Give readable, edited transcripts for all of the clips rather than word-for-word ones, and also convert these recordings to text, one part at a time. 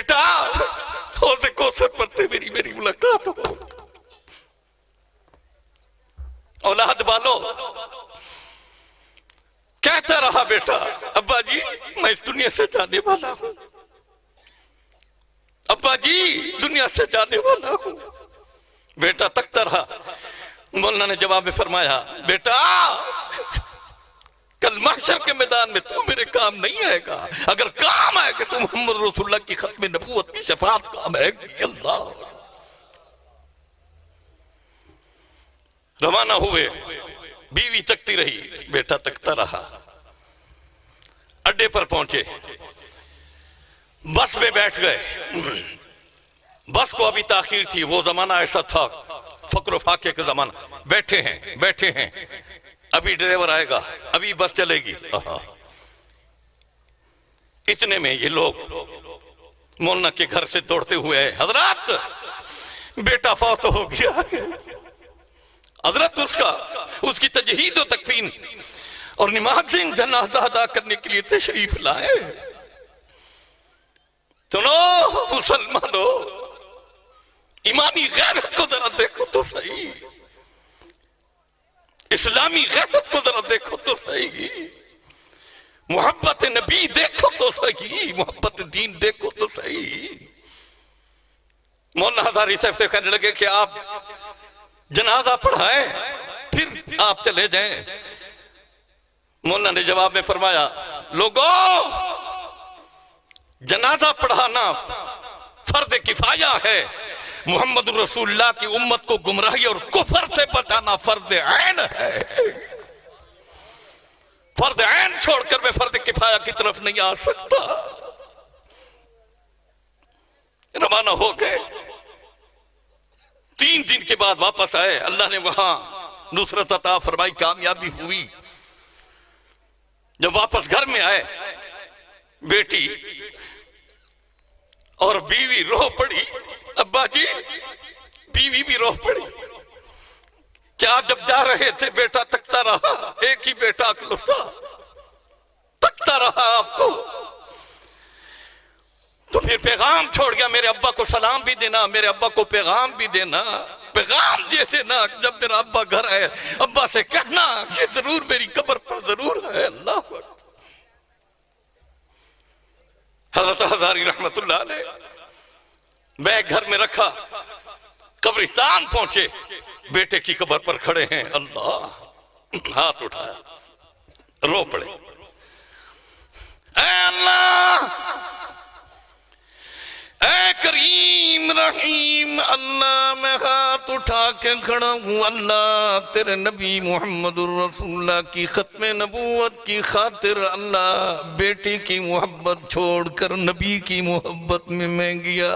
बेटा हौज़े कौसर पर से मेरी मुलाकात हो। औलाद वालों, कहता रहा बेटा, अब्बा जी मैं इस दुनिया से जाने वाला हूं, अब्बा जी दुनिया से जाने वाला हूं। बेटा तकता रहा। मौलाना ने जवाब में फरमाया, बेटा कल महशर के मैदान में तू मेरे काम नहीं आएगा, अगर काम आएगा तो मोहम्मद रसूलुल्लाह की खत्म नबूवत की शफाअत काम आएगी। अल्लाह। रवाना हुए, बीवी तकती रही, बेटा तकता रहा। अड्डे पर पहुंचे, बस में बैठ गए। बस को अभी ताखीर थी, वो जमाना ऐसा था फक्र फाके का जमाना। बैठे हैं अभी ड्राइवर आएगा, अभी बस चलेगी। इतने में ये लोग मौलाना के घर से दौड़ते हुए आए, हजरत बेटा फौत हो गया। हजरत उसकी तजहीद और तकफीन और नमाज़ जनाज़ा अदा करने के लिए तशरीफ लाए। सुनो मुसलमानों, ईमानी गैरत को जरा देखो तो सही, इस्लामी गैरत को जरा देखो तो सही, मोहब्बत नबी देखो तो सही, मोहब्बत दीन देखो तो सही। मौलाना हजारी साहब से कहने लगे कि आप जनाजा पढ़ाएं फिर आप चले जाएं। मौलाना ने जवाब में फरमाया, लोगों जनाजा पढ़ाना फर्द किफाया है, मोहम्मद रसूलुल्लाह की उम्मत को गुमराही और कुफर से बचाना फर्द ऐन है। फर्द ऐन छोड़कर मैं फर्द किफाया की तरफ नहीं आ सकता। रवाना हो गए। 3 दिन के बाद वापस आए, अल्लाह ने वहां नुसरत अता फरमाई, कामयाबी हुई। जब वापस घर में आए, बेटी और बीवी रो पड़ी। अब्बा जी बीवी भी रो पड़ी। क्या जब जा रहे थे बेटा तकता रहा, एक ही बेटा अकलौता तकता रहा आपको, तो फिर पैगाम छोड़ गया, मेरे अब्बा को सलाम भी देना, मेरे अब्बा को पैगाम भी देना। पैगाम दे देना, जब मेरा अब्बा घर आए अब्बा से कहना कि जरूर मेरी कब्र पर जरूर है। अल्लाह। हजरत हजारी रहमतुल्लाह अलैह बैग घर में रखा, कब्रिस्तान पहुंचे, बेटे की कब्र पर खड़े हैं। अल्लाह। हाथ उठाया, रो पड़े। ऐ अल्लाह, ऐ करीम रहीम अल्लाह, मैं हाथ उठा के खड़ा हूं। अल्लाह तेरे नबी मोहम्मद रसूलुल्लाह की खत्म नबूवत की खातिर अल्लाह बेटी की मोहब्बत छोड़कर नबी की मोहब्बत में मैं गया।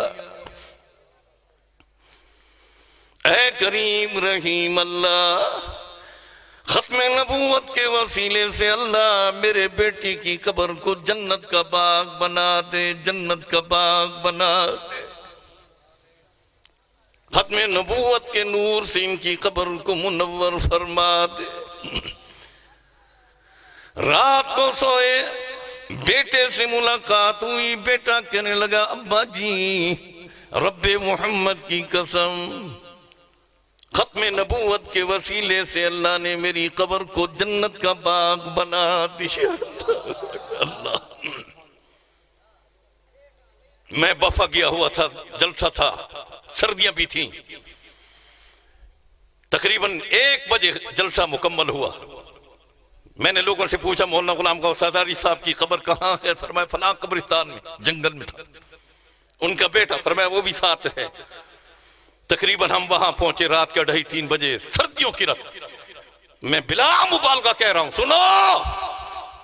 ऐ करीम रहीम अल्लाह, खत्म नबूवत के वसीले से अल्लाह मेरे बेटी की कब्र को जन्नत का बाग बना दे, जन्नत का बाग बना दे। खत्म नबूवत के नूर से इनकी कब्र को मुनव्वर फरमा दे। रात को सोए, बेटे से मुलाकात हुई। बेटा कहने लगा, अब्बा जी रब्बे मोहम्मद की कसम, खत्म नबूवत के वसीले से अल्लाह ने मेरी कब्र को जन्नत का बाग बना दिया। अल्लाह। मैं बफा गया हुआ था, जलसा था, सर्दियां भी थी। तकरीबन 1 बजे जलसा मुकम्मल हुआ। मैंने लोगों से पूछा, मौलाना गुलाम गौस हज़ारी साहब की कब्र कहाँ है? फरमाया फलां कब्रिस्तान में, जंगल में था। उनका बेटा फरमाया वो भी साथ है। तकरीबन हम वहां पहुंचे रात के 2:30-3 बजे, सर्दियों की रात। मैं बिला मुबालगा कह रहा हूं, सुनो।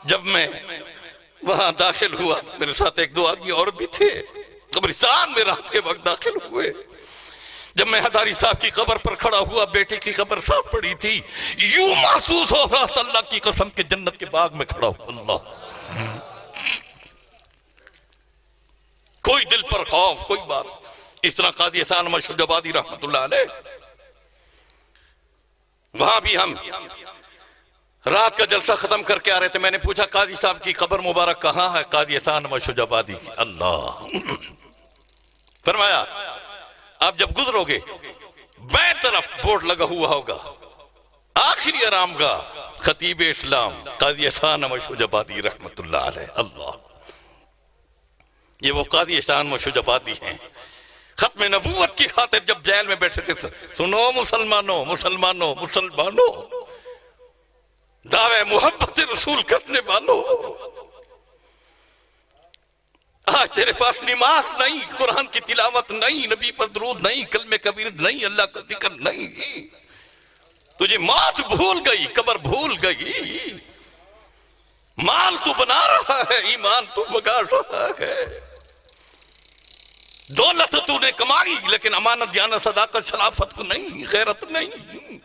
जब मैं वहां दाखिल हुआ, मेरे साथ 1-2 आदमी और भी थे, कब्रिस्तान में रात के वक्त दाखिल हुए। जब मैं हजारी साहब की कब्र पर खड़ा हुआ, बेटे की कब्र साफ पड़ी थी, यूं महसूस हो रहा था अल्लाह की कसम के जन्नत के बाग में खड़ा हूं। अल्लाह। कोई दिल पर खौफ, कोई बात। इस तरह काजी एहसान अहमद शुजाबादी रहमतुल्लाह अलैह, वहां भी हम रात का जलसा खत्म करके आ रहे थे। मैंने पूछा, काजी साहब की कब्र मुबारक कहाँ है? काजी एहसान अहमद शुजाबादी। अल्लाह। फरमाया आप जब गुजरोगे बाएं तरफ बोर्ड लगा हुआ होगा, आखिरी आरामगाह खतीब इस्लाम काजी एहसान मशूजाबादी रहमतुल्लाह अलैह। अल्लाह, ये वो काजी एहसान मशूजाबादी हैं, खत्म नबूवत की खातिर जब जेल में बैठे थे। सुनो मुसलमानों, मुसलमानों, मुसलमानों, दावे मोहब्बत रसूल करने वालों, आज तेरे पास नमाज नहीं, कुरान की तिलावत नहीं, नबी पर दरूद नहीं, कलमे कबीर नहीं, अल्लाह का जिक्र नहीं, तुझे मौत भूल गई, कब्र भूल गई, माल तू बना रहा है, ईमान तू बगाड़ रहा है, दौलत तूने कमाई लेकिन अमानत दियानत सदाकत शराफत को नहीं, गैरत नहीं,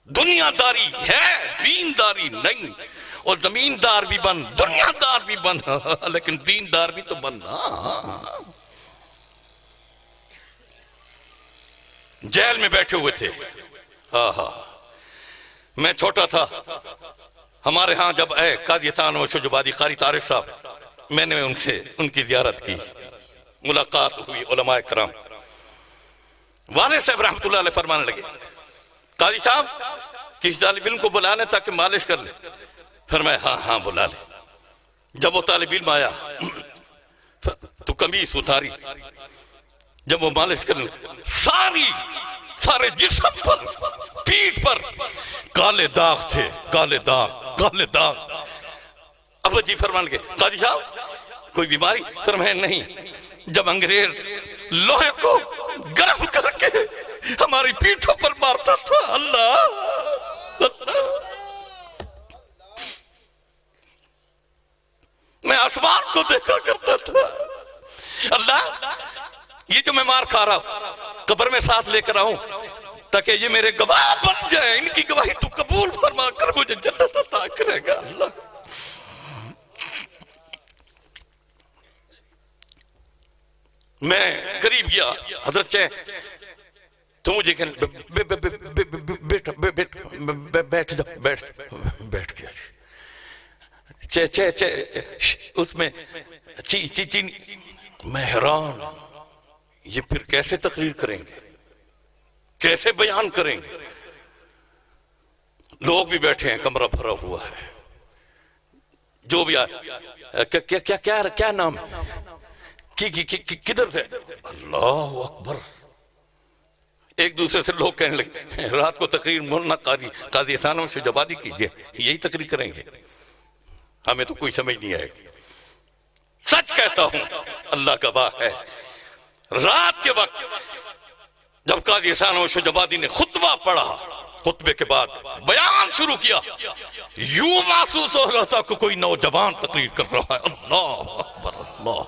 दुनियादारी है दीनदारी नहीं, और जमींदार भी बन दुनियादार भी बन लेकिन दीनदार भी तो बनना। जेल में बैठे हुए थे। हा, मैं छोटा था, हमारे यहां जब आए काजी एहसान मशूजाबादी कारी तारिक साहब, मैंने उनसे उनकी जियारत की, मुलाकात हुई, उलमाए कराम। वाले साहब रहमतुल्लाह अलैह फरमाने लगे, काजी साहब किसी तालिब इल्म को बुला ले ताकि मालिश कर ले। फरमाया हाँ हाँ बुला ले। जब वो तालिब इल्म आया तो कमीज उतारी, जब वो मालिश कर ले, सारे जिस्म पर, पीठ पर काले दाग थे, काले दाग, काले दाग। अब जी फरमान लगे, काजी साहब कोई बीमारी? फरमाया नहीं, जब अंग्रेज लोहे को गर्म करके हमारी पीठों पर मारता था। अल्लाह, मैं आसमान को देखा करता था। अल्लाह, ये जो मैं मार खा रहा हूं कब्र में साथ लेकर आऊं ताकि ये मेरे गवाह बन जाए, इनकी गवाही तू कबूल फरमा कर मुझे जन्नत अता करेगा। अल्लाह, मैं करीब गया, हजरत चे तो मुझे बैठ जाओ, बैठ गया। चे उसमें ची मैं हैरान, ये फिर कैसे तकरीर करेंगे, कैसे बयान करेंगे? लोग भी बैठे हैं, कमरा भरा हुआ है, जो भी क्या क्या क्या क्या नाम है, किधर से? अल्लाह अकबर। एक दूसरे से लोग कहने लगे, रात को तकरीर मौलाना काजी एहसान मशूजाबादी कीजिए, यही तकरीर करेंगे, हमें तो कोई समझ नहीं आएगी। सच कहता हूं, अल्लाह का वाह है, रात के वक्त जब काजी एहसान मशूजाबादी ने खुतबा पढ़ा, खुतबे के बाद बयान शुरू किया, यूं महसूस हो रहा था कि कोई नौजवान तकरीर कर रहा है। अल्लाह अकबर, अल्लाह,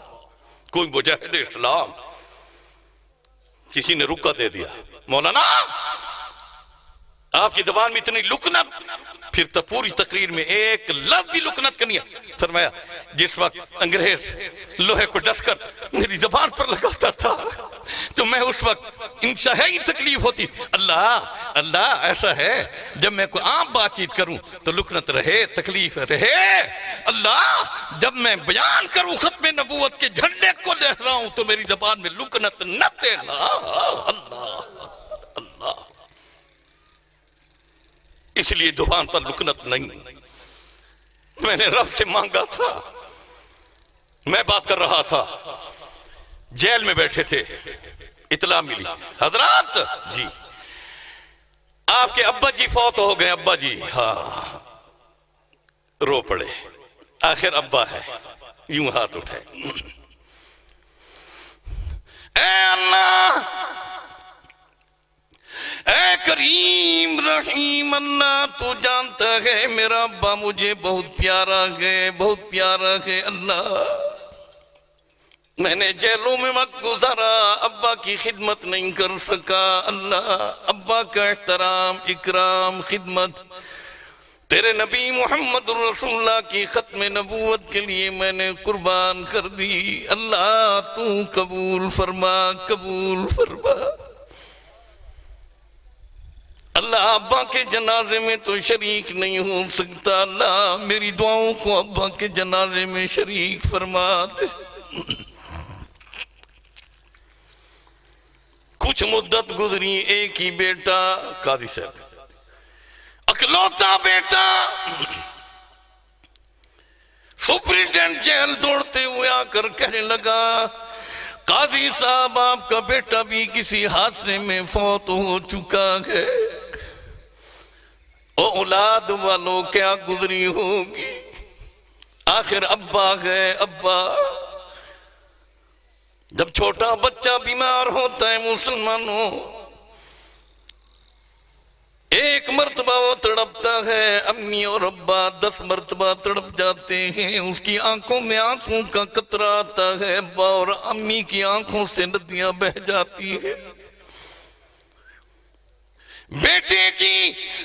कोई मुजाहिद इस्लाम। किसी ने रुका दे दिया, मौलाना आपकी जबान में इतनी लुकनत, फिर तो पूरी तकरीर में एक लफ्ज भी लुकनत करनी है। फरमाया जिस वक्त अंग्रेज लोहे को डसकर मेरी जबान पर लगाता था तो मैं उस वक्त इंतहाई तकलीफ होती। अल्लाह अल्लाह, ऐसा है जब मैं कोई आम बातचीत करूं तो लुकनत रहे, तकलीफ रहे। अल्लाह, जब मैं बयान करूं खत्म नबूवत के झंडे को लहराऊं तो मेरी जबान में लुकनत न देना। अल्लाह अल्लाह, इसलिए जुबान पर लुकनत नहीं। मैंने रब से मांगा था, मैं बात कर रहा था, जेल में बैठे थे, इतला मिली, हजरत जी आपके अब्बा जी फौत हो गए। अब्बा जी, हाँ, रो पड़े। आखिर अब्बा है, यूं हाथ उठाए, ऐ अल्लाह, ऐ करीम रहीम अल्लाह, तू जानता है मेरा अब्बा मुझे बहुत प्यारा है, बहुत प्यारा है। अल्लाह, मैंने जेलों में वक्त गुजारा, अब्बा की खिदमत नहीं कर सका। अल्लाह, अब्बा का एहतराम, इकराम, खिदमत तेरे नबी मोहम्मद रसूलुल्लाह की खत्म नबूवत के लिए मैंने कुर्बान कर दी। अल्लाह, तू कबूल फरमा, कबूल फरमा। अल्लाह, अब्बा के जनाजे में तो शरीक नहीं हो सकता। अल्लाह, मेरी दुआओं को अब्बा के जनाजे में शरीक फरमा दे। कुछ मुद्दत गुजरी, एक ही बेटा काजी साहब, अकलौता बेटा, सुपरिटेंडेंट जेल दौड़ते हुए आकर कहने लगा, काजी साहब आपका बेटा भी किसी हादसे में फौत हो चुका है। ओ औलाद वालों क्या गुजरी होगी, आखिर अब्बा गए। अब्बा, जब छोटा बच्चा बीमार होता है मुसलमानों, एक मर्तबा वो तड़पता है, अम्मी और अब्बा 10 मर्तबा तड़प जाते हैं। उसकी आंखों में आंसू का कतरा आता है, अब्बा और अम्मी की आंखों से नदियां बह जाती है। बेटे की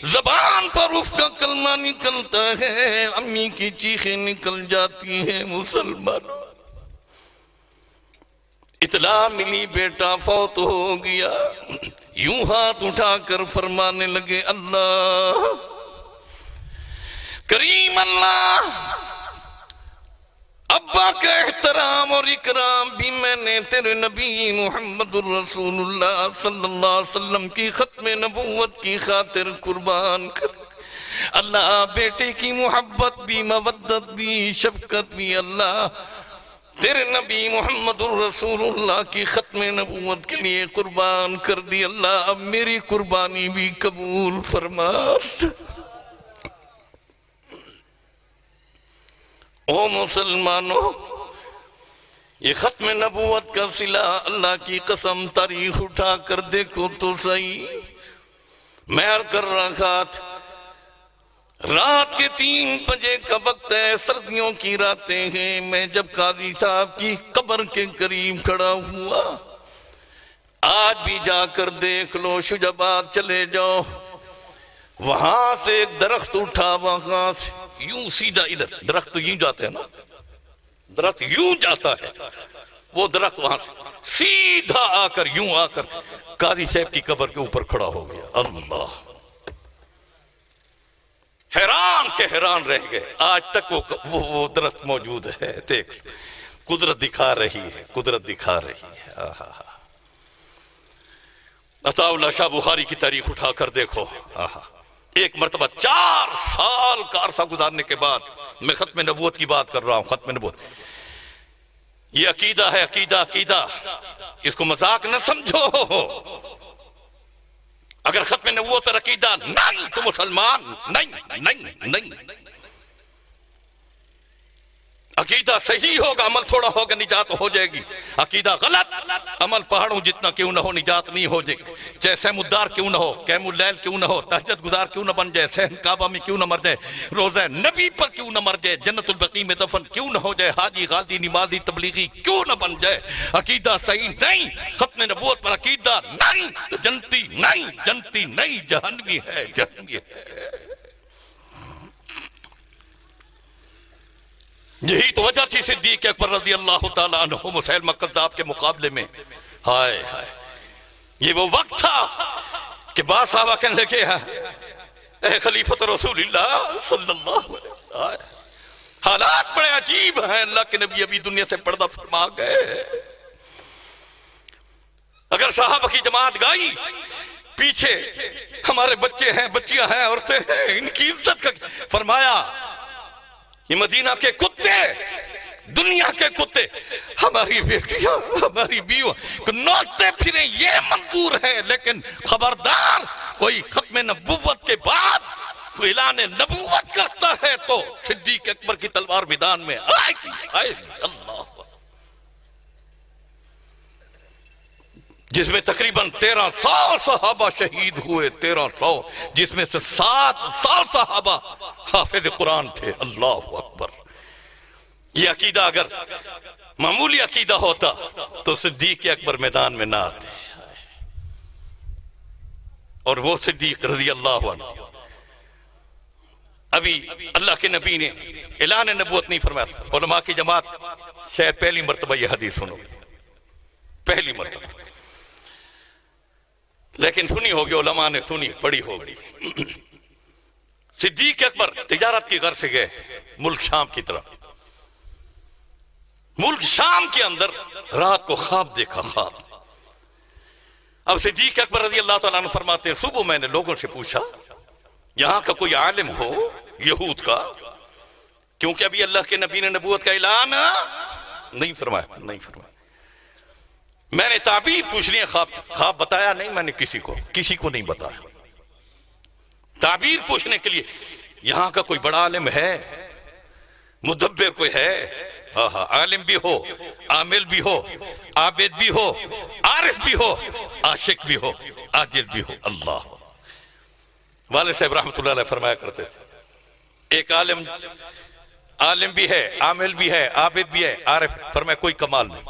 जबान पर उसका कलमा निकलता है, अम्मी की चीखें निकल जाती हैं। मुसलमान इतला मिली बेटा फौत हो गया, यूं हाथ उठाकर फरमाने लगे, अल्लाह करीम, अल्लाह अब्बा का एहतराम और इकराम भी मैंने तेरे नबी मुहम्मदुर रसूलुल्लाह सल्लल्लाहु अलैहि वसल्लम की खत्म नबूवत की खातिर कुर्बान कर। अल्लाह बेटे की मोहब्बत भी, मवद्दत भी, शफकत भी अल्लाह तेरे नबी मुहम्मदुर रसूलुल्लाह की खत्म नबूवत के लिए कुर्बान कर दी। अल्लाह अब मेरी कुर्बानी भी कबूल फरमा। ओ मुसलमानों, ये खत्म नबूवत का सिला, अल्लाह की कसम तारीख उठा कर देखो तो सही। मैं अर्ज कर रहा था, रात के 3 बजे का वक्त है, सर्दियों की रातें हैं। मैं जब काजी साहब की कब्र के करीब खड़ा हुआ, आज भी जाकर देख लो, शुजाबाद चले जाओ, वहां से एक दरख्त उठा, वहां से यूं सीधा, इधर दरख्त यूं जाते हैं ना, दरख्त यूं जाता है, वो दरख्त वहां से सीधा आकर यूं आकर काजी साहब की कब्र के ऊपर खड़ा हो गया। अल्लाह, हैरान के हैरान रह गए। आज तक वो दरख्त मौजूद है। देख, कुदरत दिखा रही है, कुदरत दिखा रही है। आहा, अताउल्लाह शाह बुखारी की तारीख उठाकर देखो। आहा, एक मरतबा 4 साल का अरसा गुजारने के बाद, मैं खत्म नबूवत की बात कर रहा हूं। खत्म नबूवत ये अकीदा है, अकीदा, अकीदा, इसको मजाक न समझो। अगर खत्म नबूवत और अकीदा नहीं तो मुसलमान नहीं, नहीं, नहीं। अकीदा सही होगा, अमल थोड़ा होगा, निजात हो जाएगी। अकीदा गलत, अमल पहाड़ों जितना क्यों न हो, निजात नहीं हो जाएगी। चाहे सहमुद्दार क्यों न हो, कैमुल लैल क्यों न हो, तहज्जुद गुजार क्यों न बन जाए, सहन काबा में क्यों न मर जाए, रोज़ा नबी पर क्यों न मर जाए, जन्नतुल बकी में दफन क्यों न हो जाए, हाजी गाजी नमाजी तबलीगी क्यों न बन जाए, अकीदा सही नहीं, खत्म नबूवत पर अकीदा नहीं तो जनती नहीं, जनती नहीं, जहन्नमी है, जहन्नमी है। यही तो वजह थी सिद्दीक अकबर रज़ी अल्लाह तआला अन्हु मुसैलमा कज़्ज़ाब के मुकाबले में। हाय हाय, ये वो वक्त था कि बादशाह साहब कहने लगे, ए खलीफत रसूलुल्लाह सल्लल्लाहु अलैहि वसल्लम, हालात बड़े अजीब हैं, अल्लाह के नबी अभी दुनिया से पर्दा फरमा गए। अगर साहबा की जमात गई, पीछे हमारे बच्चे हैं, बच्चियां हैं, औरतें हैं, इनकी इज्जत का फरमाया, ये मदीना के कुत्ते, दुनिया के कुत्ते, हमारी बेटियां, हमारी बीवियां नौचते फिरे, ये मंजूर है, लेकिन खबरदार कोई खत्म नबूवत के बाद कोई ऐलान नबूवत करता है तो सिद्दीक अकबर की तलवार मैदान में आएगी। अल्लाह, जिसमें तकरीबन 1300 सहाबा शहीद हुए, 1300, जिसमें से 700 सहाबा हाफिज कुरान थे। अल्लाह अकबर। ये अकीदा अगर मामूली अकीदा होता तो सिद्दीक अकबर मैदान में ना आते, और वो सिद्दीक रज़ी अल्लाह अन्हु, अभी अल्लाह के नबी ने ऐलान नबूवत नहीं फरमाया। उलमा की जमात शायद पहली मर्तबा ये हदीस सुनो, पहली मर्तबा, लेकिन सुनी होगी, उलमा ने सुनी, पढ़ी होगी। सिद्दीक अकबर तिजारत की गर्ज से गए मुल्क शाम की तरफ। मुल्क शाम के अंदर रात को ख्वाब देखा, ख्वाब अब सिद्दीक अकबर रज़ी अल्लाह तआला अन्हु फरमाते हैं, सुबह मैंने लोगों से पूछा यहां का कोई आलिम हो यहूद का, क्योंकि अभी अल्लाह के नबी ने नबूवत का ऐलान नहीं फरमाया। मैंने ताबीर पूछनी है, ख्वाब बताया नहीं मैंने किसी को नहीं बताया। ताबीर पूछने के लिए यहां का कोई बड़ा आलिम है, मुदब्बिर कोई है? हाँ, आलिम भी हो, आमिल भी हो, आबिद भी हो, आरिफ भी हो, आशिक भी हो, आजिज भी हो। अल्लाह वाले साहब रहमतुल्लाह अलैह फरमाया करते थे, एक आलिम भी है, आमिल भी है, आबिद भी है, आरिफ, फरमाया कोई कमाल नहीं।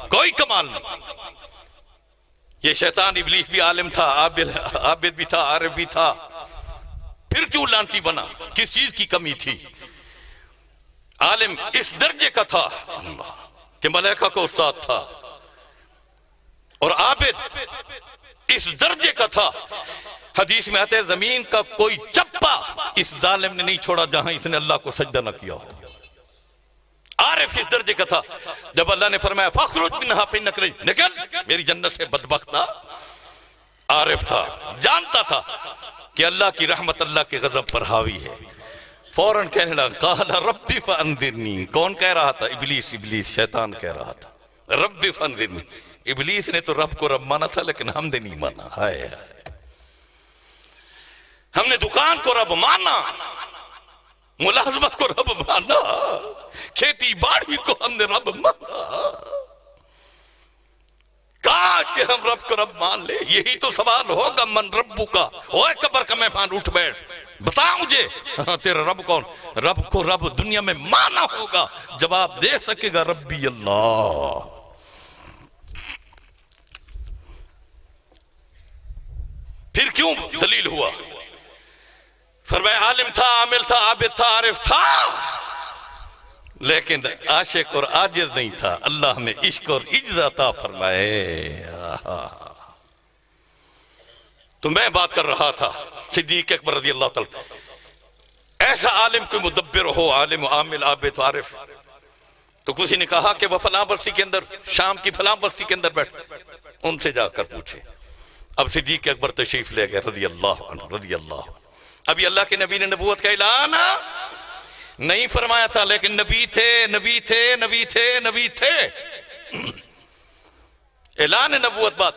ये शैतान इब्लीस भी आलिम था, आबिद भी था, आरिफ भी था, फिर क्यों लानती बना? किस चीज की कमी थी? आलिम इस दर्जे का था कि मलाइका का उस्ताद था, और आबिद इस दर्जे का था, हदीस में आते जमीन का कोई चप्पा इस जालिम ने नहीं छोड़ा जहां इसने अल्लाह को सजदा न किया हो। आरिफ इस दर्जे का था, जब अल्लाह ने फरमाया फखरुज मिन्हा फइन्नक रजीम, निकल मेरी जन्नत से बदबख्त ना। आरिफ था, जानता था कि अल्लाह की रहमत अल्लाह के गजब पर हावी है। फौरन कहने लगा क़ाला रब्बी फअंज़िरनी। कौन कह रहा था? इब्लीस शैतान कह रहा था, रब्बी फअंज़िरनी। इब्लीस ने तो रब को रब माना था, लेकिन हमने नहीं माना। हाय हमने दुकान को रब माना, मुलाजमत को रब माना, खेती बाड़ी को हमने रब माना। काश के हम रब को रब मान ले। यही तो सवाल होगा, मन रब्बू का। ओए कब्र का मेहमान उठ बैठ, बता मुझे तेरा रब कौन? रब को रब दुनिया में माना होगा, जवाब दे सकेगा रब्बी अल्लाह। फिर क्यों दलील हुआ? फरमाया आलिम था, आमिल था, आबिद था, आरिफ था, लेकिन आशिक और आजिज नहीं था। अल्लाह में इश्क और इज्जत अता फरमाए। तो मैं बात कर रहा था सिद्दीक अकबर रज़ी अल्लाह तआला, ऐसा आलिम कोई मुदब्बिर हो, आलिम, आमिल, आबिद, आरिफ। तो किसी ने कहा कि वह फलां बस्ती के अंदर, शाम की फलां बस्ती के अंदर बैठ, उनसे जाकर पूछे। अब सिद्दीक अकबर तशरीफ ले गए रज़ी अल्लाह। अभी अल्लाह के नबी ने नबूवत का ऐलान नहीं फरमाया था, लेकिन नबी थे। ऐलान नबूवत बात,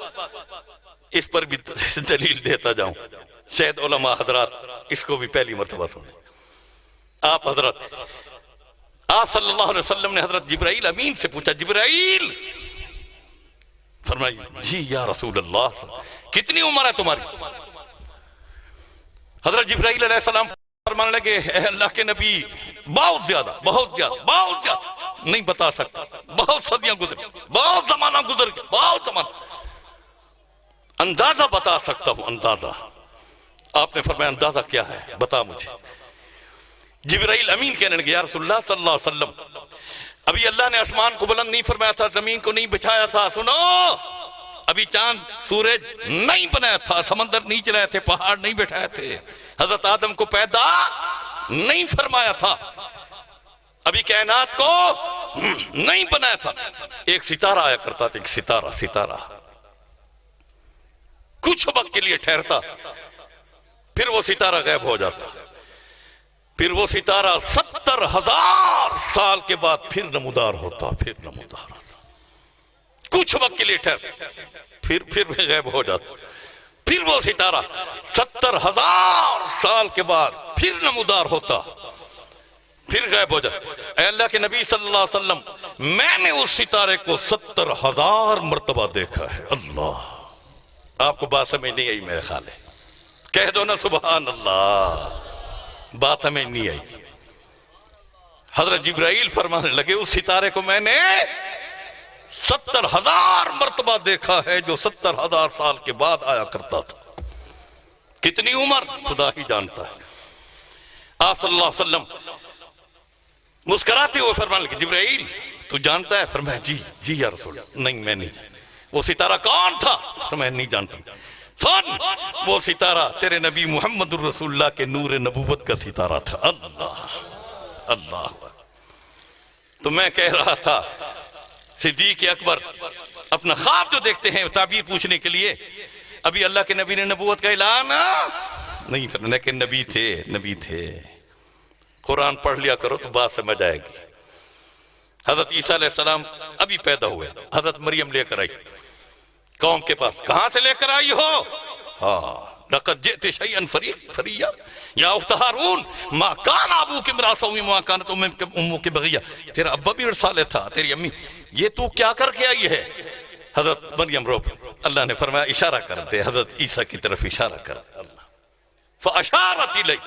इस पर भी दलील देता जाऊं। शायद उलमा हजरात इसको भी पहली मर्तबा सुने। आप सल्लल्लाहु अलैहि वसल्लम ने हजरत जिब्राइल अमीन से पूछा, जिब्राइल फरमाइए जी या रसूल अल्लाह, कितनी उम्र है तुम्हारी? हजरत जिब्राइल अलैहिस्सलाम फरमाने लगे, अल्लाह के नबी बहुत ज्यादा नहीं बता सकता, बहुत सदियां गुजरी, बहुत जमाना गुजर गया, बहुत जमाना, अंदाजा बता सकता हूं, अंदाजा। आपने फरमाया अंदाजा क्या है, बता मुझे। जिब्राइल अमीन कहने लगे, या रसूलल्लाह सल्लल्लाहु अलैहि वसल्लम, अभी अल्लाह ने आसमान को बुलंद नहीं फरमाया था, जमीन को नहीं बिछाया था, सुनो, अभी चांद सूरज नहीं बनाया था, समंदर नहीं चलाए थे, पहाड़ नहीं बैठाए थे, हजरत आदम को पैदा नहीं फरमाया था, अभी कायनात को नहीं बनाया था। एक सितारा आया करता था, एक सितारा कुछ वक्त के लिए ठहरता, फिर वो सितारा गायब हो जाता, फिर वो सितारा 70,000 साल के बाद फिर नमूदार होता, कुछ वक्त के लिए ठहर, फिर गायब हो जाता, फिर वो सितारा 70,000 साल के बाद फिर नमूदार होता, फिर गायब हो जाता। अल्लाह के नबी सल्लल्लाहु अलैहि वसल्लम, मैंने उस सितारे को 70,000 मर्तबा देखा है। अल्लाह, आपको बात समझ नहीं आई मेरे ख्याल है, कह दो ना सुभान अल्लाह। बात समझ नहीं आई। हजरत जिब्राइल फरमाने लगे, उस सितारे को मैंने 70,000 मर्तबा देखा है, जो 70,000 साल के बाद आया करता था। कितनी उम्र खुदा ही जानता है। आप सल्लल्लाहु अलैहि वसल्लम मुस्कुराते हुए फरमाने लगे, जिब्राइल तू जानता है? फरमाया जी या रसूल। नहीं मैं नहीं। वो सितारा कौन था? फरमाया नहीं जानता। सुन, वो सितारा तेरे नबी मोहम्मद रसूलुल्लाह के नूर नबूवत का सितारा था। अल्लाह अल्लाह। तो मैं कह रहा था, सिद्दीक अकबर अपना ख्वाब जो देखते हैं ताबीर पूछने के लिए, अभी अल्लाह के नबी ने नबूवत का ऐलान नहीं करना, लेकिन नबी थे। कुरान पढ़ लिया करो तो बात समझ आएगी। हजरत ईसा अलैहिस्सलाम अभी पैदा हुए, हजरत मरियम लेकर आई कौम के पास। कहां से लेकर आई हो? लक़द जिअति शैअन फरिया या उख्त हारून मा कान अबूकी इम्रा सौई मा कानत उम्मुकी बग़िया। तेरा अब्बा भी साले था, तेरी अम्मी, ये तू क्या करके आई है? हजरत मरियम रो, अल्लाह ने फरमाया इशारा कर दे, हजरत ईसा की तरफ इशारा कर। फ़अशारत इलै,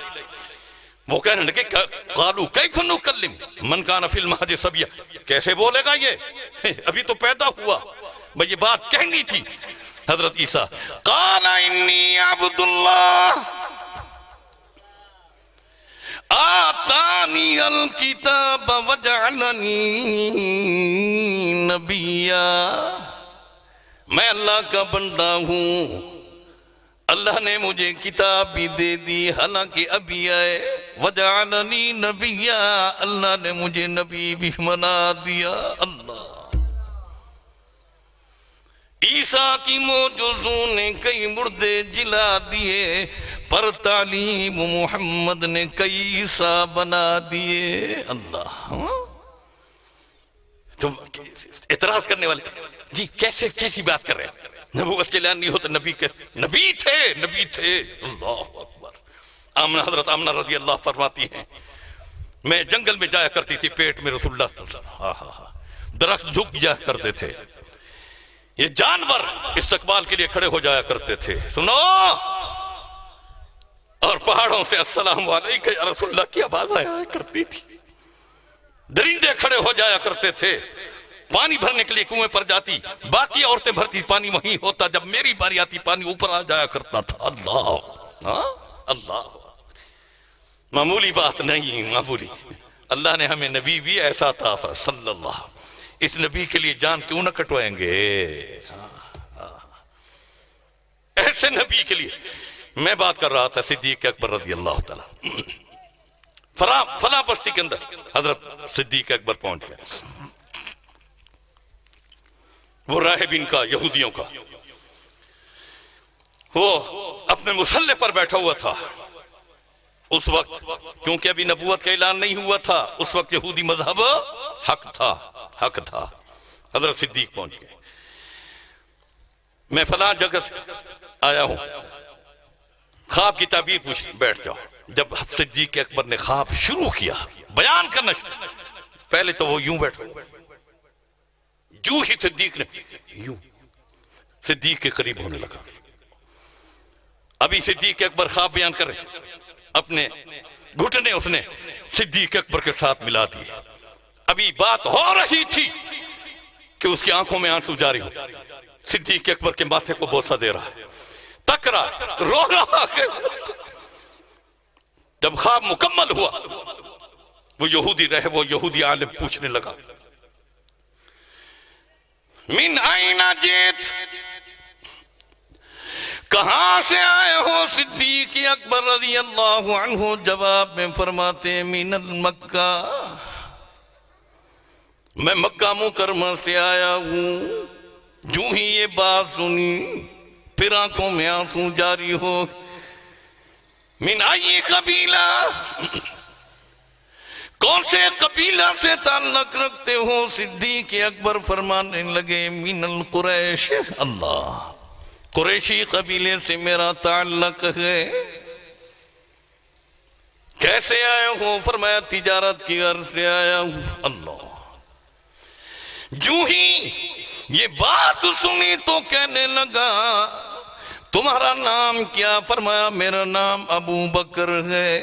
वो कहने लगे क़ालू कैफ़ नुकल्लिम मन कान फ़िल महदि सबिया, कैसे बोलेगा ये, अभी तो पैदा हुआ। भाई ये बात कहनी थी। हजरत ईसा क़ाला इन्नी अब्दुल्लाह आतानी अल किताब वजअलनी नबिया, मैं अल्लाह का बंदा हूं, अल्लाह ने मुझे किताब भी दे दी, हालांकि अभी आए। वजअलनी नबिया, अल्लाह ने मुझे नबी भी बना दिया। अल्लाह, ईसा की मौजूज़ों ने कई मुर्दे जिला दिए, पर तालीम मोहम्मद ने कई ईसा बना दिए। अल्लाह। तो इतराज करने वाले जी कैसी बात कर रहे हैं? नबूवत के ऐलान नहीं होता, नबी थे। अल्लाह अकबर। आमना, हजरत आमना रज़ी अल्लाह फरमाती हैं, मैं जंगल में जाया करती थी, पेट में रसूलुल्लाह, दरख्त झुक जाया करते थे, ये जानवर इस्तकबाल के लिए खड़े हो जाया करते थे, सुनो, और पहाड़ों से अस्सलाम वालेकुम या रसूलुल्लाह की आवाज आया करती थी। दरिंदे खड़े हो जाया करते थे, पानी भरने के लिए कुएं पर जाती, बाकी औरतें भरती, पानी वहीं होता, जब मेरी बारी आती पानी ऊपर आ जाया करता था। अल्लाह, अल्लाह, मामूली बात नहीं, मामूली। अल्लाह ने हमें नबी भी ऐसा था सल्लल्लाहु, इस नबी के लिए जान क्यों न कटवाएंगे? ऐसे नबी के लिए। मैं बात कर रहा था सिद्दीक अकबर रज़ी अल्लाह ताला, फला बस्ती के अंदर हजरत सिद्दीक अकबर पहुंच गए। वो राहिबिन का, यहूदियों का, वो अपने मुसल्ले पर बैठा हुआ था उस वक्त, क्योंकि अभी नबूवत का ऐलान नहीं हुआ था। उस वक्त यहूदी मजहब हक था। हजरत सिद्दीक पहुंच गए, मैं फलां जगह से आया हूं, ख्वाब की ताबीर पूछ, बैठ जाओ। जब सिद्दीक अकबर ने ख्वाब शुरू किया बयान करना, पहले तो वो यूं बैठा, यूं ही सिद्दीक ने यूं सिद्दीक के करीब होने लगा। अभी सिद्दीक अकबर ख्वाब बयान कर रहे, अपने घुटने उसने सिद्दीक अकबर के साथ मिला दिए। अभी बात हो रही थी कि उसकी आंखों में आंसू जारी हो, सिद्दीक अकबर के माथे को बोसा दे रहा है, तक रहा, रो रहा है। जब ख्वाब मुकम्मल हुआ, वो यहूदी आलिम पूछने लगा, मिन आइना जेत, कहां से आए हो सिद्दीक अकबर रज़ी अल्लाहु अन्हु? जवाब में फरमाते मिनल मक्का, मैं मक्का मुकरमा से आया हूं। जूं ही ये बात सुनी, फिर आंखों में आंसू जारी हो। मिन आई कबीला, कौन से कबीला से ताल्लुक रखते हो? सिद्दीक अकबर फरमाने लगे मिनल कुरैश, अल्लाह, कुरैशी कबीले से मेरा ताल्लुक है। कैसे आए हो? फरमाया तिजारत की गर्ज से आया हूं। अल्लाह। जूं ही ये बात सुनी तो कहने लगा तुम्हारा नाम क्या? फरमाया मेरा नाम अबू बकर है।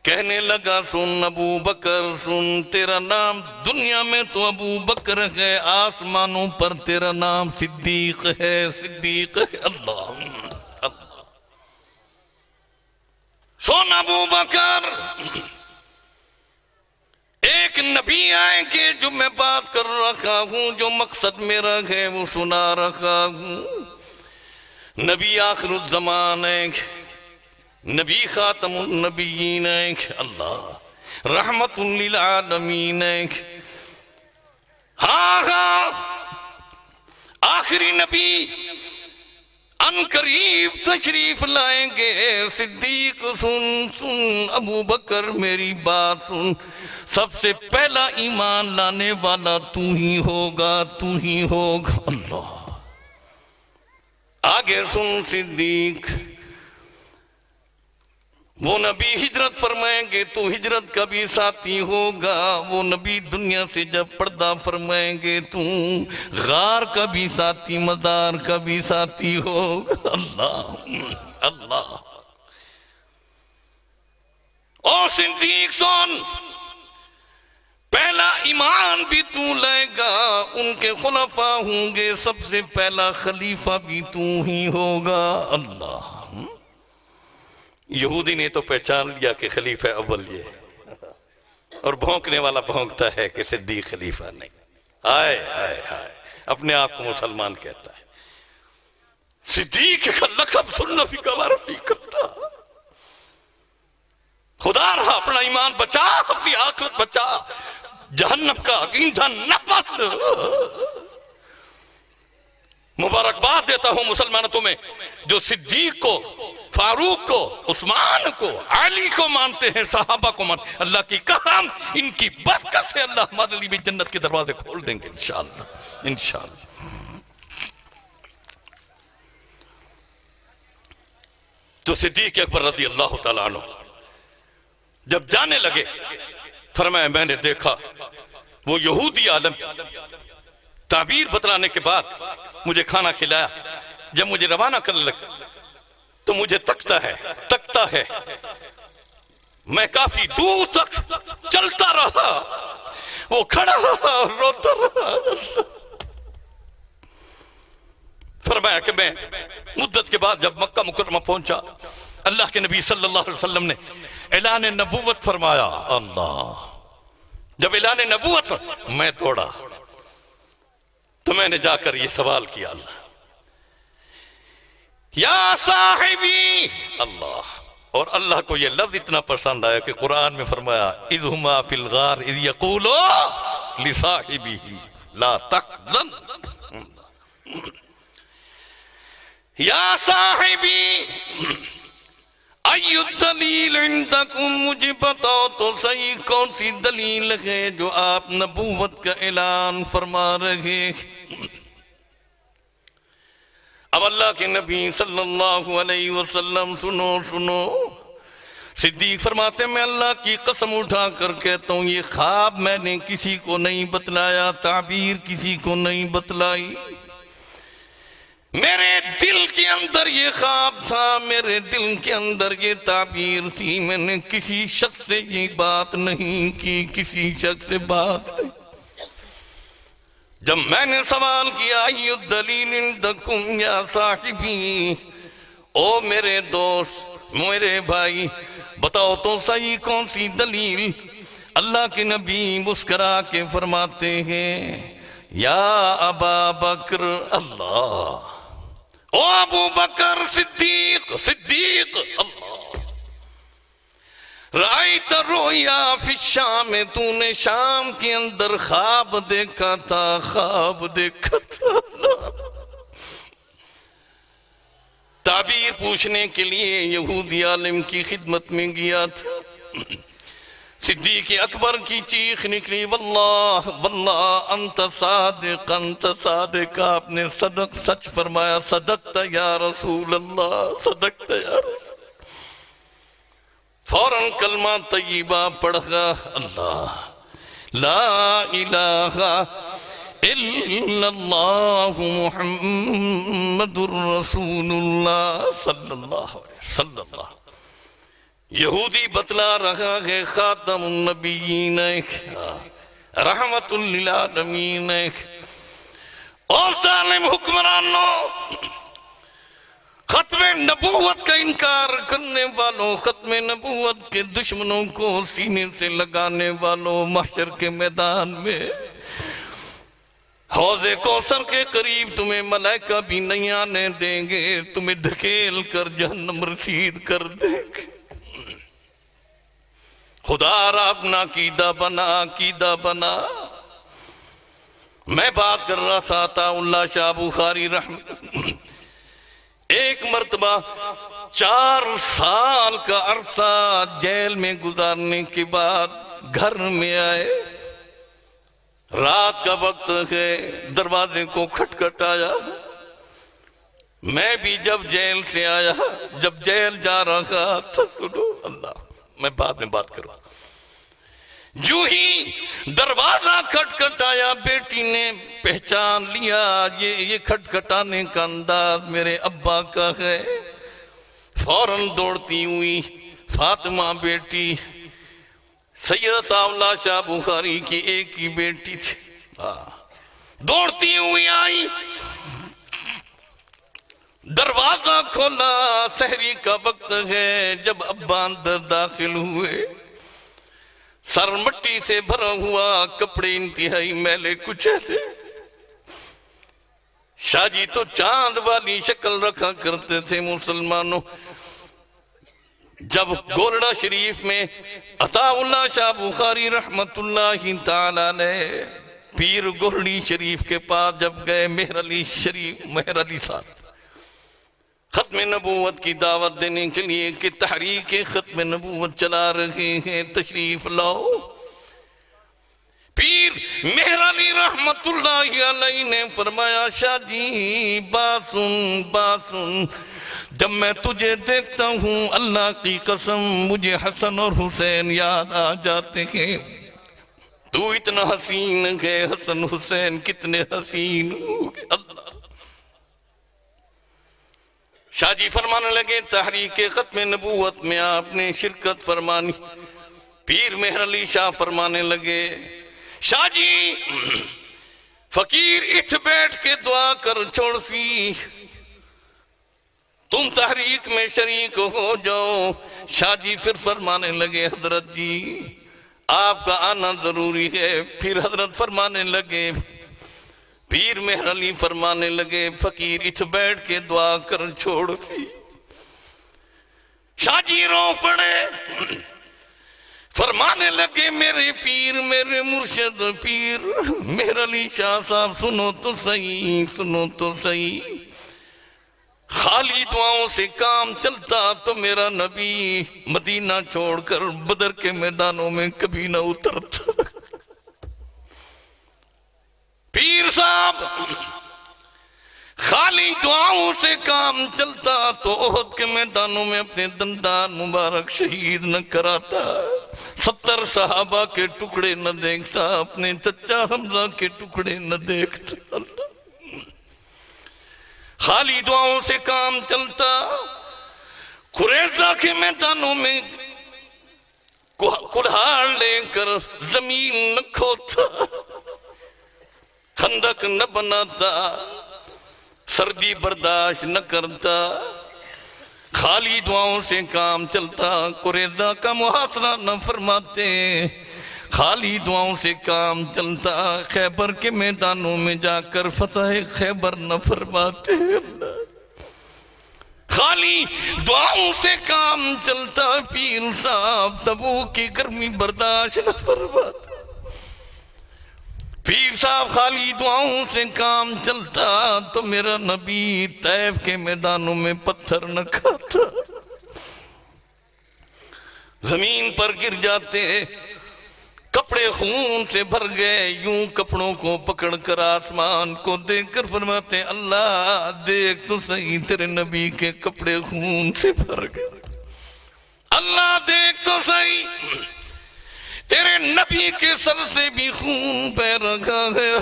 कहने लगा सुन अबू बकर सुन, तेरा नाम दुनिया में तो अबू बकर है, आसमानों पर तेरा नाम सिद्दीक है, सिद्दीक है। अल्लाह, अल्लाह। सुन अबू बकर, एक नबी आएंगे जो मैं बात कर रखा हूं, जो मकसद मेरा है वो सुना रखा हूं। नबी आखिरुज़्ज़मान है, नबी खातमुन नबीयीन है, अल्लाह रहमतुल लिल आलमीन है। हाँ, आखिरी नबी अनकरीब तशरीफ लाएंगे। सिद्दीक सुन सुन, अबू बकर मेरी बात सुन, सबसे पहला ईमान लाने वाला तू ही होगा, तू ही होगा। अल्लाह। आगे सुन सिद्दीक, वो नबी हिजरत फरमाएंगे तो हिजरत का भी साथी होगा। वो नबी दुनिया से जब पर्दा फरमाएंगे तू गार का भी साथी, मज़ार का भी साथी होगा। अल्लाह अल्लाह। ओ सिद्दीक सुन, पहला ईमान भी तू लेगा, उनके खुलफा होंगे, सबसे पहला खलीफा भी तू ही होगा। अल्लाह। यहूदी ने तो पहचान लिया कि खलीफा अव्वल ये, और भौंकने वाला भौंकता है कि सिद्दीक खलीफा नहीं। हाय हाय हाय, अपने आप को मुसलमान कहता है। सिद्दीक का लक़ब सुनना भी गवारा नहीं करता। खुदा रहा, अपना ईमान बचा, अपनी आखिरत बचा, जहन्नम का ईंधन न बन। मुबारकबाद देता हूं मुसलमानों तुम्हें जो सिद्दीक को, फारूक को, उस्मान को, अली को मानते हैं, सहाबा को मान। अल्लाह की कसम, इनकी बरकत से अल्लाह हमारे लिए भी जन्नत के दरवाजे खोल देंगे इंशाअल्लाह इंशाअल्लाह। तो सिद्दीक अकबर रज़ी अल्लाह तआला अन्हु जब जाने लगे, फरमाया मैंने देखा वो यहूदी आलम ताबीर बतलाने के बाद मुझे खाना खिलाया। जब मुझे रवाना करने लगा तो मुझे तकता है। मैं काफी दूर तक चलता रहा, वो खड़ा रहा, रोता रहा। फरमाया कि मैं मुद्दत के बाद जब मक्का मुकर्रमा पहुंचा, अल्लाह के नबी सल्लल्लाहु अलैहि वसल्लम ने ऐलान नबूवत फरमाया। अल्लाह। जब ऐलान नबूवत, मैं दौड़ा तो मैंने जाकर ये सवाल किया, अल्लाह या साहिबी। अल्लाह। और अल्लाह को ये लफ्ज इतना पसंद आया कि कुरान में फरमाया इज़हुमा फिल गार इज़ यक़ूलो लिसाहिबिही ला तहज़न। या साहिबी अय्यु दलील इंदकुम, मुझे बताओ तो सही कौन सी दलील है जो आप नबूवत का ऐलान फरमा रहे। अब अल्लाह के नबी सल्लल्लाहु अलैहि वसल्लम सुनो सुनो। सिद्दीक फरमाते मैं अल्लाह की कसम उठा कर कहता हूँ ये ख्वाब मैंने किसी को नहीं बतलाया, ताबीर किसी को नहीं बतलाई। मेरे दिल के अंदर ये ख्वाब था, मेरे दिल के अंदर ये ताबीर थी। मैंने किसी शख्स से ये बात नहीं की, किसी शख्स से बात नहीं। जब मैंने सवाल किया ये दलील इंदकुम या साहिबी, ओ मेरे दोस्त, मेरे भाई, बताओ तो सही कौन सी दलील। अल्लाह के नबी मुस्करा के फरमाते हैं या अबा बकर। अल्लाह। ओ अबू बकर सिद्दीक, सिद्दीक। अल्लाह। राइत रोया फिश शाम, तूने शाम के अंदर ख्वाब देखा था, ख्वाब देखा था। ताबीर पूछने के लिए यहूदी आलिम की खिदमत में गया था। सिद्दीक अकबर की चीख निकली वल्लाह वल्लाह अंत सादिक, अंत सादिक। आपने सदक, सच फरमाया, सदकत या रसूल अल्लाह, सदकत या रसूल। फौरन कलमा तय्यबा पढ़ा, अल्लाह ला इलाहा इल्लल्लाहु मुहम्मदुर रसूलुल्लाह सल्लल्लाहु अलैहि वसल्लम। यहूदी बतला रहा है खातमुन नबिय्यीन, रहमतुल लिल आलमीन। और जालिम हुक्मरानों, खत्मे नबूवत का इनकार करने वालों, खत्मे नबूवत के दुश्मनों को सीने से लगाने वालों, महशर के मैदान में हौज़े कौसर के करीब तुम्हें मलाइका भी नहीं आने देंगे, तुम्हें धकेल कर जहन्नम रसीद कर देंगे। खुदा अपना कीदा बना, कीदा बना। मैं बात कर रहा था अताउल्लाह शाह बुखारी रहमत, एक मर्तबा 4 साल का अरसा जेल में गुजारने के बाद घर में आए। रात का वक्त है, दरवाजे को खटखटाया। मैं भी जब जेल से आया, जब जेल जा रहा था, सुनो अल्लाह, मैं बाद में बात करूं, यूं ही दरवाजा खटखटाया। बेटी ने पहचान लिया ये खटखटाने का अंदाज मेरे अब्बा का है। फौरन दौड़ती हुई फातिमा बेटी, सैयद आवला शाह बुखारी की एक ही बेटी थी, दौड़ती हुई आई, दरवाजा खोला। सहरी का वक्त है। जब अब्बा अंदर दाखिल हुए, सर मिट्टी से भरा हुआ, कपड़े इंतहाई मैले कुचले। शाहजी तो चांद वाली शक्ल रखा करते थे मुसलमानों। जब गोरडा शरीफ में अताउल्लाह शाह बुखारी रहमतुल्लाहि ताला अलैह पीर गोरडी शरीफ के पास जब गए, मेहर अली साहब खत्म नबूवत की दावत देने के लिए कि तहरीक खत्म नबूवत चला रहे हैं, तशरीफ लाओ। पीर मेहर अली रहमतुल्लाहि अलैहि ने फरमाया, शाह जी बात सुन, जब मैं तुझे देखता हूँ अल्लाह की कसम मुझे हसन और हुसैन याद आ जाते हैं। तू इतना हसीन है, हसन हुसैन कितने हसीन अल्लाह। शाहजी फरमाने लगे, तहरीक खत्म नबूवत में आपने शिरकत फरमानी। पीर मेहर अली शाह फरमाने लगे, शाहजी फकीर इठ बैठ के दुआ कर छोड़ सी, तुम तहरीक में शरीक हो जाओ। शाहजी फिर फरमाने लगे, हजरत जी आपका आना जरूरी है। फिर हजरत फरमाने लगे, पीर मेहर अली फरमाने लगे, फकीर इठ बैठ के दुआ कर छोड़ सी। शाहजी रो पड़े, फरमाने लगे, मेरे पीर मेरे मुर्शिद पीर मेहर अली शाह साहब, सुनो तो सही, खाली दुआओं से काम चलता तो मेरा नबी मदीना छोड़कर बदर के मैदानों में कभी ना उतरता। पीर साहब खाली दुआओं से काम चलता तो ओहद के मैदानों में अपने दंदान मुबारक शहीद न कराता, 70 सहाबा के टुकड़े न देखता, अपने चचा हमजा के टुकड़े न देखता। खाली दुआओं से काम चलता, कुरैजा के मैदानों में कुल्हाड़ लेकर जमीन न खोता, खंदक न बनाता, सर्दी बर्दाश्त न करता। खाली दुआओं से काम चलता, कुरैजा का मुहासरा न फरमाते, खाली दुआओं से काम चलता, खैबर के मैदानों में जाकर फतह खैबर न फरमाते। खाली दुआओं से काम चलता, पीर साहब तबूक की गर्मी बर्दाश्त न फरमाते। पीर साहब खाली दुआओं से काम चलता तो मेरा नबी तैफ के मैदानों में पत्थर न खाता, जमीन पर गिर जाते, कपड़े खून से भर गए। यूं कपड़ों को पकड़कर आसमान को देखकर फरमाते, अल्लाह देख तो सही तेरे नबी के कपड़े खून से भर गए, अल्लाह देख तो सही तेरे नबी के सर से भी खून बह रहा है,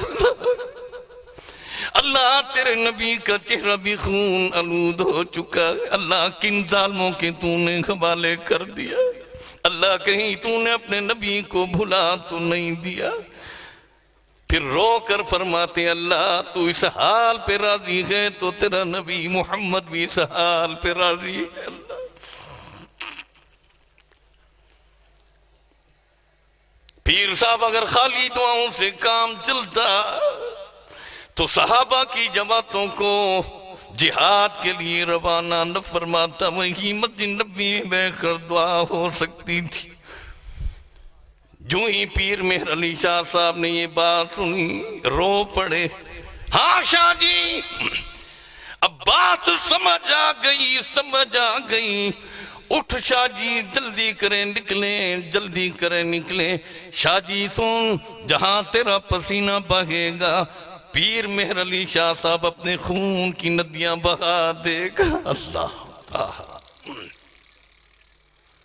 अल्लाह तेरे नबी का चेहरा भी खून आलूद हो चुका है। अल्लाह किन जालिमों के तूने हवाले कर दिया, अल्लाह कहीं तूने अपने नबी को भुला तो नहीं दिया। फिर रो कर फरमाते, अल्लाह तू इस हाल पे राजी है तो तेरा नबी मोहम्मद भी इस हाल पे राजी है। अल्लाह पीर साहब अगर खाली दुआओं से काम चलता तो सहाबा की जमातों को जिहाद के लिए रवाना न फरमाता, वही मस्जिद नबी में बैठकर दुआ हो सकती थी। जो ही पीर मेहर अली शाह साहब ने ये बात सुनी रो पड़े। हाँ शाह जी अब बात समझ आ गई, समझ आ गई। उठ शाहजी जल्दी करें निकले, जल्दी करें निकले। शाहजी सुन, जहां तेरा पसीना बहेगा पीर मेहर अली शाह साहब अपने खून की नदियां बहा देगा। अल्लाह,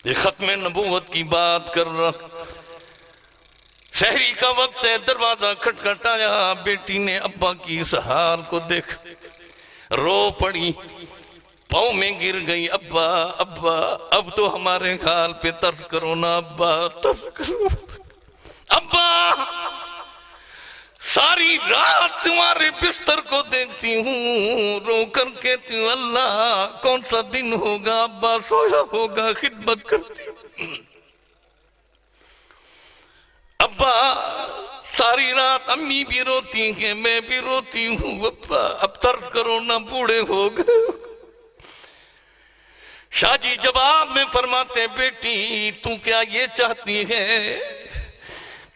ये खत्म नबूवत की बात कर रहा। शहरी का वक्त है, दरवाजा खटखटाया। बेटी ने अब्बा की इस हाल को देख रो पड़ी, पाँव में गिर गई। अब्बा अब्बा, अब तो हमारे हाल पे तरस करो ना अब्बा, तरस करो अब्बा। सारी रात तुम्हारे बिस्तर को देखती हूँ, रो कर कहती हूँ अल्लाह कौन सा दिन होगा अब्बा सोया होगा, खिदमत करती हूँ। अब्बा सारी रात अम्मी भी रोती है, मैं भी रोती हूँ अब्बा, अब तरस करो ना, बूढ़े हो गए। शाहजी जवाब में फरमाते, बेटी तू क्या ये चाहती है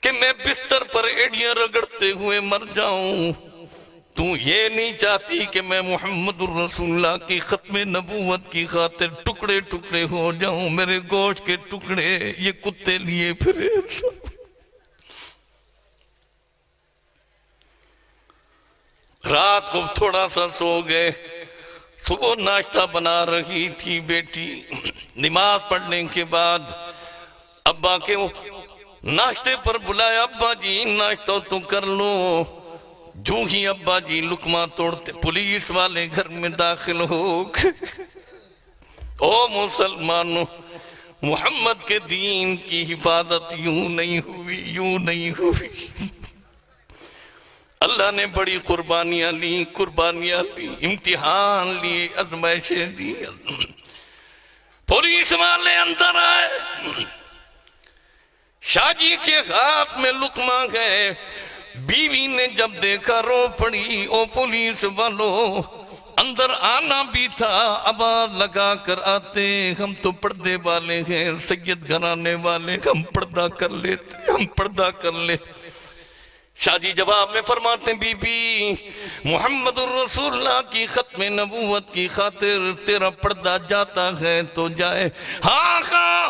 कि मैं बिस्तर पर एड़ियां रगड़ते हुए मर जाऊं? तू ये नहीं चाहती कि मैं मुहम्मदुर रसूलुल्लाह की खत्म नबूवत की खातिर टुकड़े टुकड़े हो जाऊं, मेरे गोश्त के टुकड़े ये कुत्ते लिए फिरे। रात को थोड़ा सा सो गए। सुबह नाश्ता बना रही थी बेटी। नमाज पढ़ने के बाद अब्बा के नाश्ते पर बुलाया, अब्बा जी नाश्ता तो कर लो। जो ही अब्बा जी लुकमा तोड़ते पुलिस वाले घर में दाखिल हो गए। ओ मुसलमानों, मोहम्मद के दीन की हिफाजत यूं नहीं हुई, यूं नहीं हुई। अल्लाह ने बड़ी कुर्बानियां ली, कुर्बानियां ली, इम्तिहान लिए, आजमाइशें दी। पुलिस वाले अंदर आए, शाहजी के हाथ में लुकमा गए। बीवी ने जब देखा रो पड़ी। ओ पुलिस वालों, अंदर आना भी था, आवाज लगा कर आते, हम तो पर्दे वाले हैं, सैयद घराने वाले, हम पर्दा कर लेते, हम पर्दा कर लेते। शाहजी जवाब में फरमाते, बीबी मुहम्मदुर रसूलुल्लाह की खत्म नबूवत की खातिर तेरा पर्दा जाता है तो जाए। हाँ हाँ,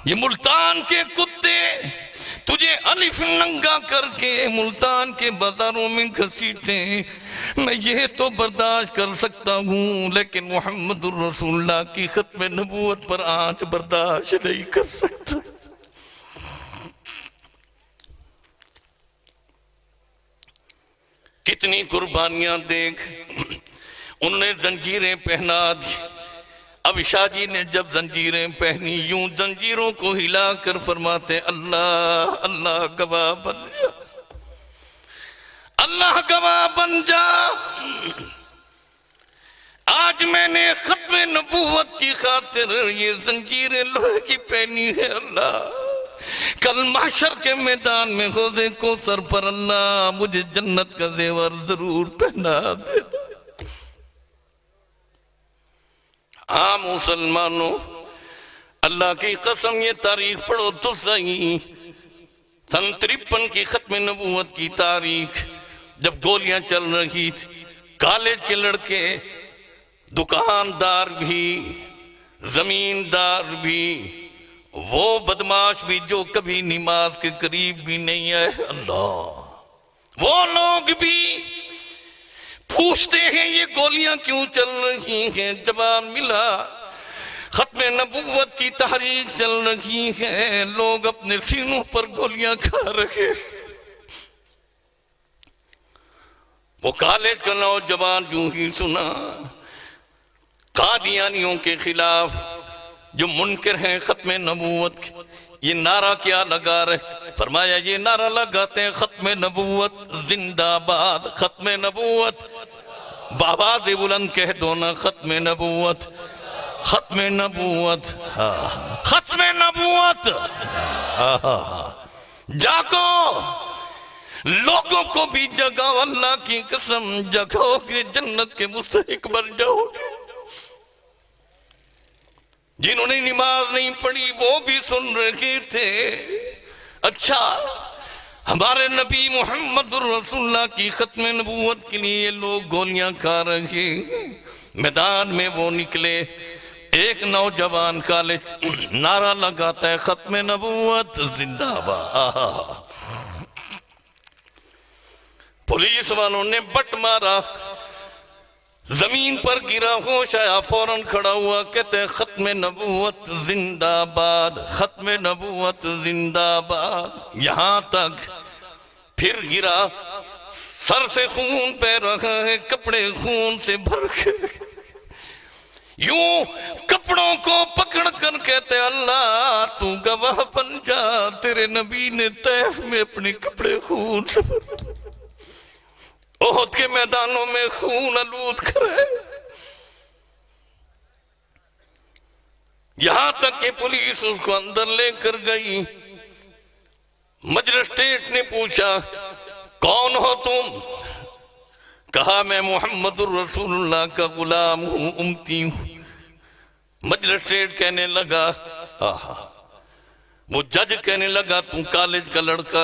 ये मुल्तान के कुत्ते तुझे अलिफ नंगा करके मुल्तान के बाजारों में घसीटे, मैं ये तो बर्दाश्त कर सकता हूँ, लेकिन मुहम्मदुर रसूलुल्लाह की खत्म नबूवत पर आंच बर्दाश्त नहीं कर सकता। कितनी कुर्बानियां देख, उन्होंने जंजीरें पहना दी। अब शाहजी ने जब जंजीरें पहनी, यूं जंजीरों को हिलाकर फरमाते, अल्लाह अल्लाह गवाह बन जा, अल्लाह गवाह बन जा, आज मैंने खत्म नबूवत की खातिर ये जंजीरें लोहे की पहनी है। अल्लाह कल माशर के मैदान में होदे को सर पर अल्लाह मुझे जन्नत का जेवर जरूर पहना दे। हाँ मुसलमानों, अल्लाह की कसम ये तारीख पढ़ो तो सही। सन 53 की खत्म नबूवत की तारीख, जब गोलियां चल रही थी, कॉलेज के लड़के, दुकानदार भी, जमींदार भी, वो बदमाश भी जो कभी नमाज के करीब भी नहीं है, अल्लाह, वो लोग भी पूछते हैं ये गोलियां क्यों चल रही हैं। जवाब मिला, खत्म नबूवत की तहरीक चल रही है, लोग अपने सीनों पर गोलियां खा रहे। वो कॉलेज का नौजवान यूं ही सुना, कादियानियों के खिलाफ जो मुनकर हैं खत्म नबूवत के, ये नारा क्या लगा रहे? फरमाया ये नारा लगाते हैं, खत्म नबूवत जिंदाबाद, खत्म नबूवत, बाबाज़ बुलंद कह दो ना, खत्म नबूवत, खत्म नबूवत, खत्म नबूवत। जागो, लोगों को भी जगाओ, अल्लाह की कसम जगाओगे जन्नत के मुस्तहिक बन जाओगे। जिन्होंने नमाज नहीं पढ़ी वो भी सुन रहे थे, अच्छा हमारे नबी मोहम्मद रसूलुल्लाह की खत्म नबूवत के लिए लोग गोलियां खा रहे हैं, मैदान में वो निकले, एक नौजवान कॉलेज नारा लगाता है खत्म नबूवत जिंदाबाद। पुलिस वालों ने बट मारा, जमीन पर गिरा, होश आया, फौरन खड़ा हुआ, कहते हैं खत्म नबूवत जिंदाबाद, खत्म नबूवत जिंदाबाद। यहां तक फिर गिरा, सर से खून बह रहा है, कपड़े खून से भर गए। यूं कपड़ों को पकड़ कर कहते अल्लाह तू गवाह बन जा, तेरे नबी ने तैफ में अपने कपड़े खून से भर, ओहद के मैदानों में खून आलूद करे। यहां तक कि पुलिस उसको अंदर लेकर गई। मजिस्ट्रेट ने पूछा कौन हो तुम? कहा मैं मोहम्मदुर रसूलुल्लाह का गुलाम हूं, उम्मती हूं। मजिस्ट्रेट कहने लगा, आहा, वो जज कहने लगा तू कॉलेज का लड़का?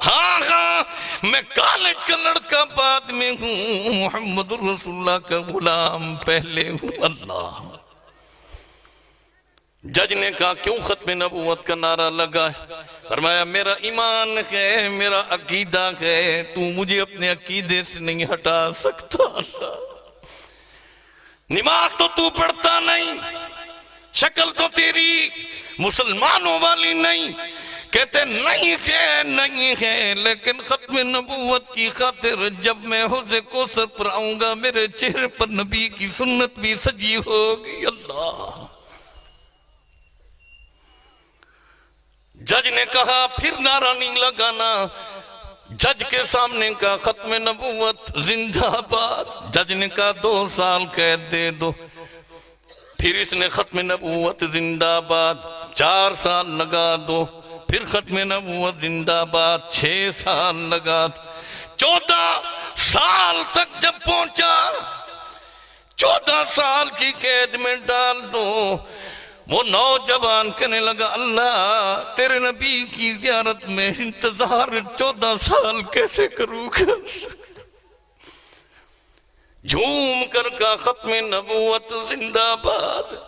हाँ हाँ मैं कॉलेज का लड़का बाद में हूं, मोहम्मद रसूलुल्लाह का गुलाम पहले हूं। अल्लाह। जज ने कहा क्यों खत्म नबूवत का नारा लगा? फरमाया मेरा ईमान है, मेरा अकीदा है, तू मुझे अपने अकीदे से नहीं हटा सकता। नमाज तो तू पढ़ता नहीं, शक्ल तो तेरी मुसलमानों वाली नहीं। कहते नहीं है, लेकिन खत्म नबूवत की खातिर जब मैं हौज़े कौसर पर आऊंगा, मेरे चेहरे पर नबी की सुन्नत भी सजी होगी। अल्लाह। जज ने कहा फिर नारा नहीं लगाना। जज के सामने का खत्म नबूवत जिंदाबाद। जज ने कहा 2 साल कैद दे दो। फिर इसने खत्म नबूवत जिंदाबाद। 4 साल लगा दो। फिर खत्म नबूवत जिंदाबाद। 6 साल लगा। 14 साल तक जब पहुंचा, 14 साल की कैद में डाल दो। वो नौजवान कहने लगा अल्लाह तेरे नबी की ज़ियारत में इंतजार 14 साल कैसे करूंगा। झूम कर का खत्म नबूवत जिंदाबाद।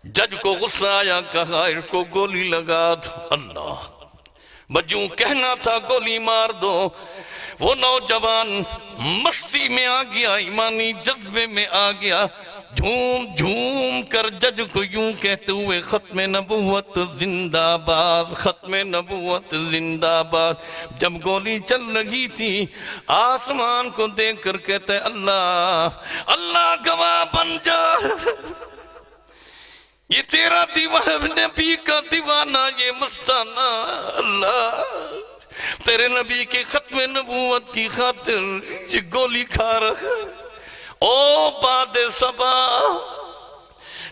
जज को गुस्सा आया, कहा इसको गोली लगा दो। अल्लाह। बजू कहना था गोली मार दो। वो नौजवान मस्ती में आ गया, ईमानी जज्बे में आ गया। झूम झूम कर जज को यूं कहते हुए खत्म नबूवत जिंदाबाद, खत्म नबूवत जिंदाबाद। जब गोली चल रही थी, आसमान को देख कर कहते अल्लाह अल्लाह गवाह बन जा, ये तेरा दीवाना, नबी का दीवाना, ये मस्ताना। अल्लाह तेरे नबी के खत्म नबूवत की खातिर ये गोली खा रहा। ओ बाद सबा,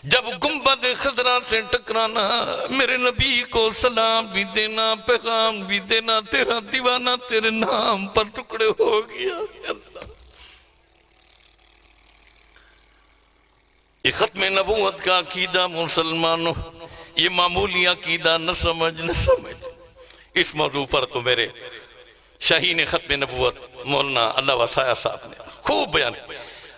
जब गुंबद खजरा से टकराना, मेरे नबी को सलाम भी देना, पैगाम भी देना, तेरा दीवाना तेरे नाम पर टुकड़े हो गया। ये खत्म नबूवत का अकीदा मुसलमानों, ये मामूली अकीदा न समझ। इस मौजू पर तो मेरे शाहीन खत्म नबूवत मौलाना अल्लाह वसाया साहब ने खूब बयान।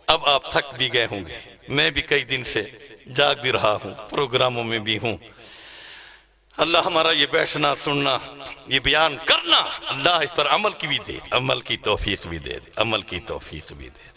अब आप थक भी गए होंगे, मैं भी कई दिन से जाग भी रहा हूँ, प्रोग्रामों में भी हूँ। अल्लाह हमारा ये बैठना सुनना, ये बयान करना, अल्लाह इस पर अमल की भी दे, अमल की तौफीक भी दे, अमल की तौफीक भी दे।